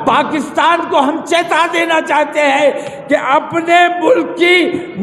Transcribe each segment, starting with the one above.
پاکستان کو ہم چیتا دینا چاہتے ہیں کہ اپنے ملک کی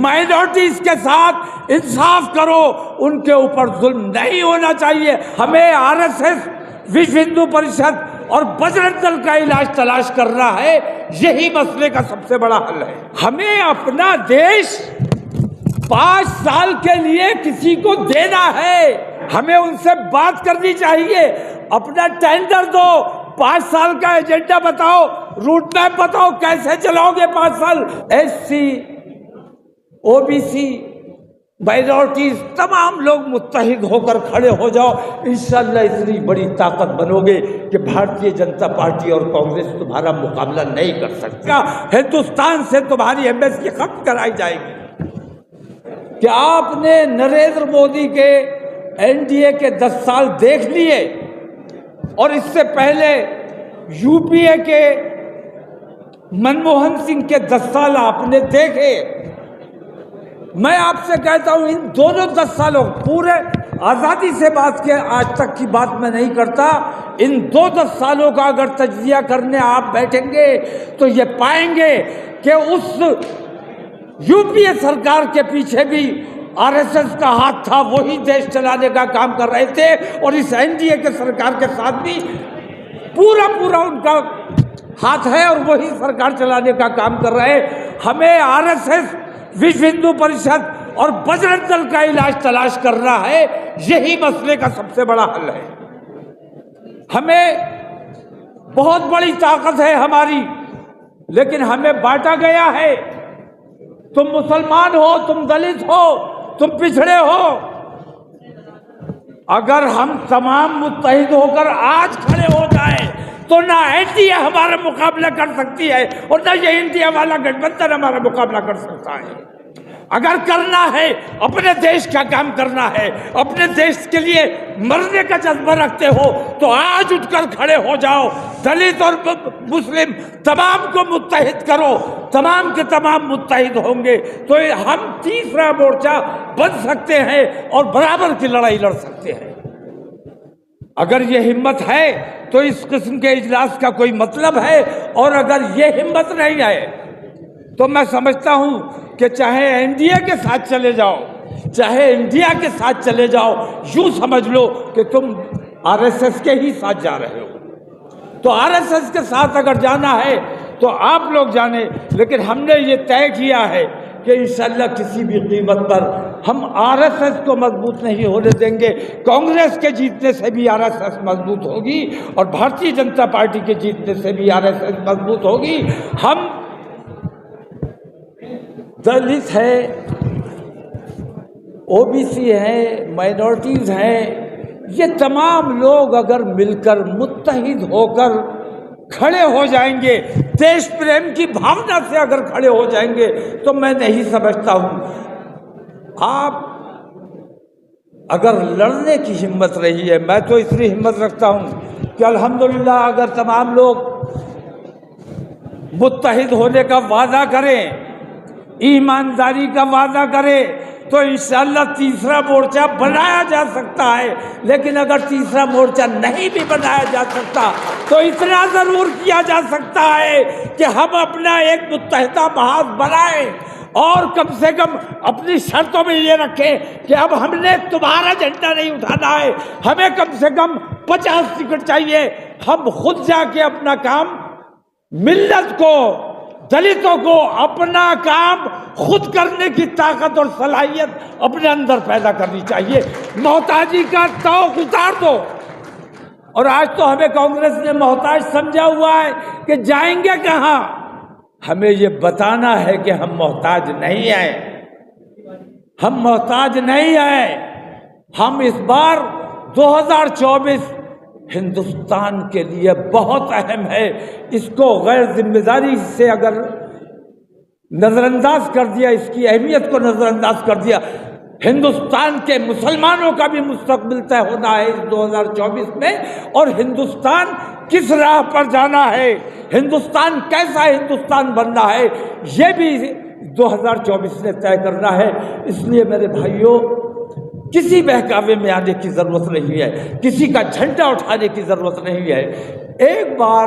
مائنورٹیز کے ساتھ انصاف کرو، ان کے اوپر ظلم نہیں ہونا چاہیے۔ ہمیں RSS، وشو ہندو پریشد اور بجرنگ دل کا علاج تلاش کرنا ہے، یہی مسئلے کا سب سے بڑا حل ہے۔ ہمیں اپنا دیش 5 سال کے لیے کسی کو دینا ہے، ہمیں ان سے بات کرنی چاہیے، اپنا ٹینڈر دو، 5 سال کا ایجنڈا بتاؤ، روٹ میپ بتاؤ، کیسے چلاؤ گے 5 سال۔ SC، OBC، مائنورٹیز، تمام لوگ متحد ہو کر کھڑے ہو جاؤ، انشاءاللہ اتنی بڑی طاقت بنو گے کہ بھارتیہ جنتا پارٹی اور کانگریس تمہارا مقابلہ نہیں کر سکتی۔ ہندوستان سے تمہاری ایمبیسی ختم کرائی جائے گی۔ کیا آپ نے نریندر مودی کے NDA کے 10 سال دیکھ لیے؟ اور اس سے پہلے UPA کے منموہن سنگھ کے 10 سال آپ نے دیکھے؟ میں آپ سے کہتا ہوں ان دونوں 10 سالوں پورے آزادی سے بات کے آج تک کی بات میں نہیں کرتا، ان 10 سالوں کا اگر تجزیہ کرنے آپ بیٹھیں گے تو یہ پائیں گے کہ اس UPA سرکار کے پیچھے بھی RSS کا ہاتھ تھا، وہی دیش چلانے کا کام کر رہے تھے، اور اس NDA کے سرکار کے ساتھ بھی پورا ان کا ہاتھ ہے اور وہی سرکار چلانے کا کام کر رہے ہیں۔ ہمیں RSS، وشو ہندو پریشد اور بجرنگ دل کا علاج تلاش کرنا ہے، یہی مسئلے کا سب سے بڑا حل ہے۔ ہمیں بہت بڑی طاقت ہے ہماری، لیکن ہمیں بانٹا گیا ہے۔ تم مسلمان ہو، تم دلت ہو، تم پچھڑے ہو، اگر ہم تمام متحد ہو کر آج کھڑے ہو جائیں تو نہ NDA ہمارا مقابلہ کر سکتی ہے اور نہ یہ انڈیا والا گٹھ بندھن ہمارا مقابلہ کر سکتا ہے۔ اگر کرنا ہے، اپنے دیش کا کام کرنا ہے، اپنے دیش کے لیے مرنے کا جذبہ رکھتے ہو تو آج اٹھ کر کھڑے ہو جاؤ، دلت اور مسلم تمام کو متحد کرو، تمام کے تمام متحد ہوں گے تو ہم تیسرا مورچہ بن سکتے ہیں اور برابر کی لڑائی لڑ سکتے ہیں۔ اگر یہ ہمت ہے تو اس قسم کے اجلاس کا کوئی مطلب ہے، اور اگر یہ ہمت نہیں ہے تو میں سمجھتا ہوں کہ چاہے NDA کے ساتھ چلے جاؤ، چاہے انڈیا کے ساتھ چلے جاؤ، یوں سمجھ لو کہ تم RSS کے ہی ساتھ جا رہے ہو۔ تو RSS کے ساتھ اگر جانا ہے تو آپ لوگ جانیں، لیکن ہم نے یہ طے کیا ہے کہ انشاءاللہ کسی بھی قیمت پر ہم RSS کو مضبوط نہیں ہونے دیں گے۔ کانگریس کے جیتنے سے بھی RSS مضبوط ہوگی اور بھارتیہ جنتا پارٹی کے جیتنے سے بھی RSS مضبوط ہوگی۔ ہم دلت ہے، OBC ہے، مائنورٹیز ہیں، یہ تمام لوگ اگر مل کر متحد ہو کر کھڑے ہو جائیں گے، دیش پریم کی بھاونا سے اگر کھڑے ہو جائیں گے تو میں نہیں سمجھتا ہوں آپ اگر لڑنے کی ہمت رہی ہے، میں تو اتنی ہمت رکھتا ہوں کہ الحمدللہ اگر تمام لوگ متحد ہونے کا وعدہ کریں، ایمانداری کا وعدہ کریں تو انشاءاللہ تیسرا مورچہ بنایا جا سکتا ہے۔ لیکن اگر تیسرا مورچہ نہیں بھی بنایا جا سکتا تو اتنا ضرور کیا جا سکتا ہے کہ ہم اپنا ایک متحدہ محاذ بنائیں اور کم سے کم اپنی شرطوں میں یہ رکھیں کہ اب ہم نے تمہارا جھنڈا نہیں اٹھانا ہے، ہمیں کم سے کم 50 ٹکٹ چاہیے، ہم خود جا کے اپنا کام، ملت کو، دلتوں کو اپنا کام خود کرنے کی طاقت اور صلاحیت اپنے اندر پیدا کرنی چاہیے۔ محتاجی کا توق اتار دو۔ اور آج تو ہمیں کانگریس نے محتاج سمجھا ہوا ہے کہ جائیں گے کہاں؟ ہمیں یہ بتانا ہے کہ ہم محتاج نہیں ہیں، ہم محتاج نہیں ہیں۔ ہم اس بار 2024 ہندوستان کے لیے بہت اہم ہے، اس کو غیر ذمہ داری سے اگر نظر انداز کر دیا، اس کی اہمیت کو نظر انداز کر دیا، ہندوستان کے مسلمانوں کا بھی مستقبل طے ہونا ہے اس 2024 میں، اور ہندوستان کس راہ پر جانا ہے، ہندوستان کیسا ہندوستان بننا ہے، یہ بھی 2024 نے طے کرنا ہے۔ اس لیے میرے بھائیوں، کسی بہکاوے میں آنے کی ضرورت نہیں ہے، کسی کا جھنڈا اٹھانے کی ضرورت نہیں ہے۔ ایک بار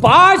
5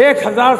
1000